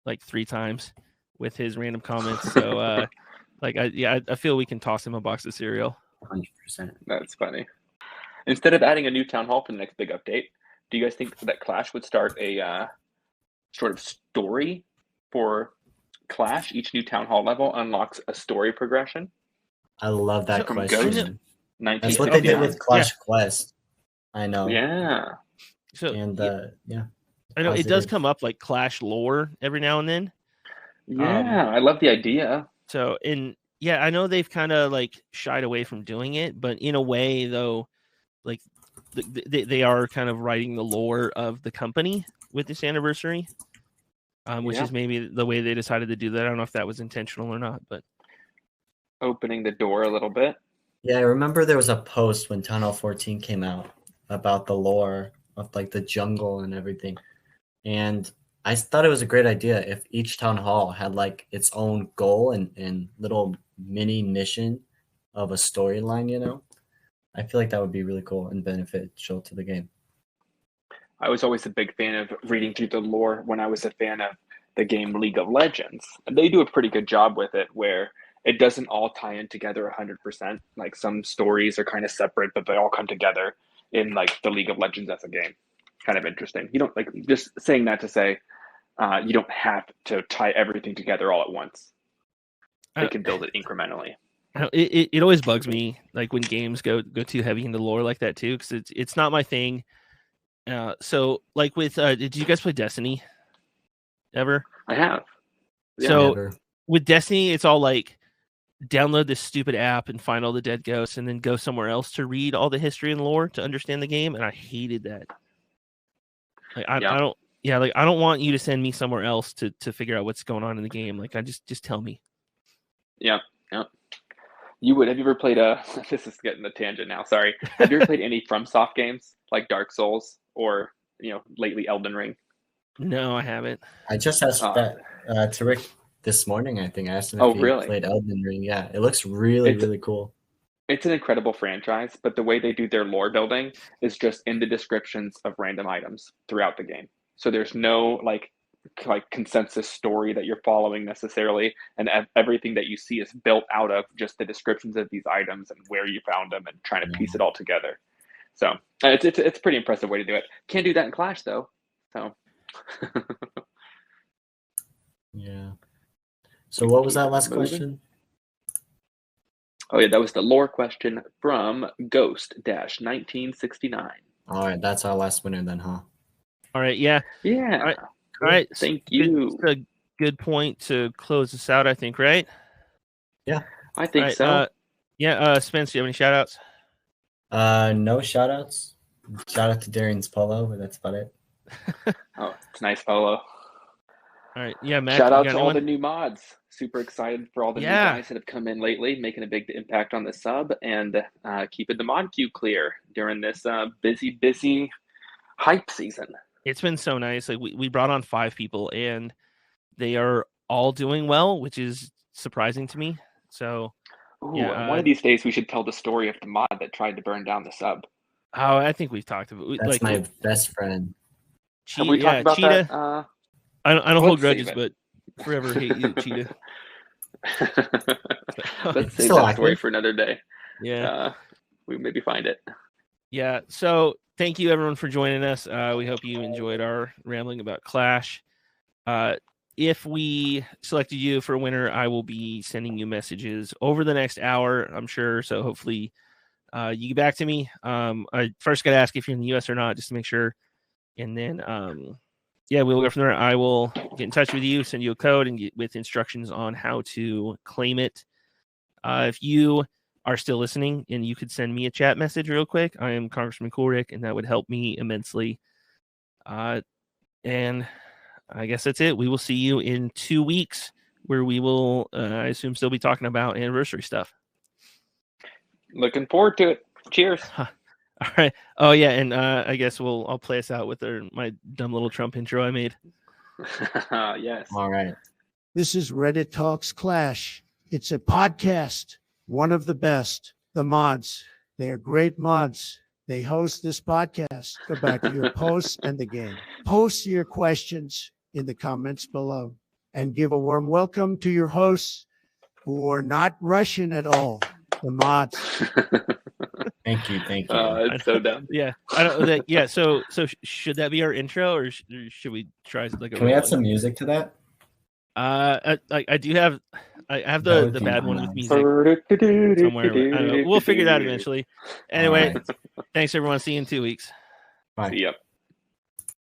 like 3 times with his random comments. So, I feel we can toss him a box of cereal. 100%. That's funny. Instead of adding a new town hall for the next big update, do you guys think that Clash would start a sort of story for Clash? Each new town hall level unlocks a story progression. I love that question. That's what they did with Clash Quest. I know. Yeah. So and I know it does come up like Clash lore every now and then. Yeah, I love the idea. So I know they've kind of like shied away from doing it, but in a way though, like they are kind of writing the lore of the company with this anniversary. Which is maybe the way they decided to do that. I don't know if that was intentional or not, but opening the door a little bit. Yeah, I remember there was a post when Town Hall 14 came out about the lore of like the jungle and everything. And I thought it was a great idea if each town hall had like its own goal and little mini mission of a storyline, you know? I feel like that would be really cool and beneficial to the game. I was always a big fan of reading through the lore when I was a fan of the game League of Legends. They do a pretty good job with it where it doesn't all tie in together 100%. Like some stories are kind of separate, but they all come together in like the League of Legends as a game. Kind of interesting. You don't like just saying that to say you don't have to tie everything together all at once. They can build it incrementally. It always bugs me like when games go too heavy into lore like that too, because it's not my thing. So like with did you guys play Destiny ever? I have. Yeah, so with Destiny, it's all like download this stupid app and find all the dead ghosts and then go somewhere else to read all the history and lore to understand the game. And I hated that. Like I don't want you to send me somewhere else to figure out what's going on in the game. Like I just tell me. Yeah. Have you ever played this is getting a tangent now, sorry. Have you ever played any FromSoft games like Dark Souls or lately Elden Ring? No, I haven't. I just asked that to Rick this morning. I think I asked him if he played Elden Ring. Yeah, it looks really cool. It's an incredible franchise, but the way they do their lore building is just in the descriptions of random items throughout the game. So there's no like consensus story that you're following necessarily, and everything that you see is built out of just the descriptions of these items and where you found them and trying to piece it all together. So it's a pretty impressive way to do it. Can't do that in Clash though. So yeah. So what was that last question? Oh yeah, that was the lore question from Ghost-1969. All right, that's our last winner then, huh? All right, yeah. Yeah. All right. Thank you. It's a good point to close this out, I think, right? Yeah. I think so. Spence, do you have any shout outs? No shout outs. Shout out to Darian's polo, but that's about it. Oh, it's nice polo. All right. Yeah, Mac. Shout you out got to all the anyone? new mods. Super excited for all the new guys that have come in lately, making a big impact on the sub and keeping the mod queue clear during this busy hype season. It's been so nice. Like we brought on 5 people and they are all doing well, which is surprising to me. So yeah, one of these days we should tell the story of the mod that tried to burn down the sub. Oh, I think we've talked about That's my best friend. Have we talked about Cheetah. that? I don't hold grudges, but forever hate you, Cheetah. Let's save that story for another day. Yeah. We maybe find it. Yeah. So thank you everyone for joining us. We hope you enjoyed our rambling about Clash. If we selected you for a winner, I will be sending you messages over the next hour, I'm sure. So hopefully you get back to me. I first got to ask if you're in the US or not, just to make sure. And then, we'll go from there. I will get in touch with you, send you a code, and get with instructions on how to claim it. If you are still listening and you could send me a chat message real quick, I am Congressman Coolrick, and that would help me immensely. And I guess that's it. We will see you in 2 weeks, where we will, I assume, still be talking about anniversary stuff. Looking forward to it. Cheers. All right. Oh yeah, and I guess I'll play us out with my dumb little Trump intro I made. Yes. All right. This is Reddit Talks Clash. It's a podcast, one of the best. The mods, they are great mods. They host this podcast. Go back to your posts and the game. Post your questions in the comments below and give a warm welcome to your hosts who are not Russian at all. The mods. Thank you. It's so dumb. Yeah, I don't. Yeah, so should that be our intro, or should we try like a? Can we add some music to that? I do have. I have the bad one with music somewhere. I don't know. We'll figure it out eventually. Anyway, thanks everyone. See you in 2 weeks. Bye. See ya.